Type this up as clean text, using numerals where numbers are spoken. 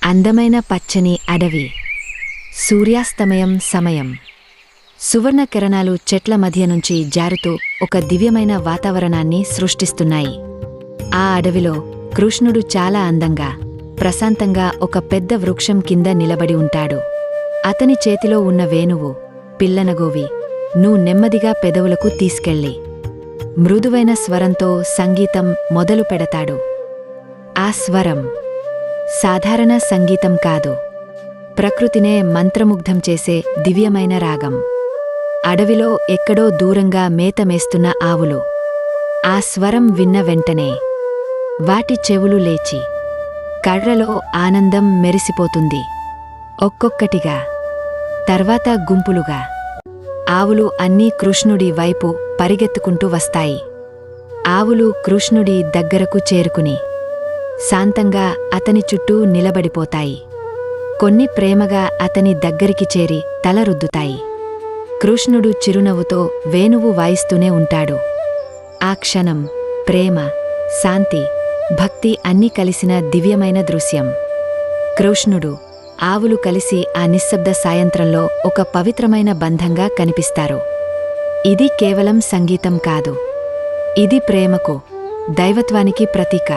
అందమైన పచ్చని అడవి. సూర్యాస్తమయం సమయం. సువర్ణ కిరణాలు చెట్ల మధ్య నుంచి జారుతూ ఒక దివ్యమైన వాతావరణాన్ని సృష్టిస్తున్నాయి. ఆ అడవిలో కృష్ణుడు చాలా అందంగా, ప్రశాంతంగా ఒక పెద్ద వృక్షం కింద నిలబడి ఉంటాడు. అతని చేతిలో ఉన్న వేణువు, పిల్లనగోవి, నెమ్మదిగా పెదవులకు తీసుకెళ్ళి మృదువైన స్వరంతో సంగీతం మొదలు పెడతాడు. ఆ స్వరం సాధారణ సంగీతం కాదు, ప్రకృతినే మంత్రముగ్ధం చేసే దివ్యమైన రాగం. అడవిలో ఎక్కడో దూరంగా మేతమేస్తున్న ఆవులు ఆ స్వరం విన్న వెంటనే వాటి చెవులు లేచి కళ్ళలో ఆనందం మెరిసిపోతుంది. ఒక్కొక్కటిగా, తర్వాత గుంపులుగా ఆవులు అన్నీ కృష్ణుడి వైపు పరిగెత్తుకుంటూ వస్తాయి. ఆవులు కృష్ణుడి దగ్గరకు చేరుకుని శాంతంగా అతని చుట్టూ నిలబడిపోతాయి. కొన్ని ప్రేమగా అతని దగ్గరికి చేరి తల రుద్దుతాయి. కృష్ణుడు చిరునవ్వుతో వేణువు వాయిస్తూనే ఉంటాడు. ఆ క్షణం ప్రేమ, శాంతి, భక్తి అన్నీ కలిసిన దివ్యమైన దృశ్యం. కృష్ణుడు, ఆవులు కలిసి ఆ నిశ్శబ్ద సాయంత్రంలో ఒక పవిత్రమైన బంధంగా కనిపిస్తారు. ఇది కేవలం సంగీతం కాదు, ఇది ప్రేమకు, దైవత్వానికి ప్రతీక.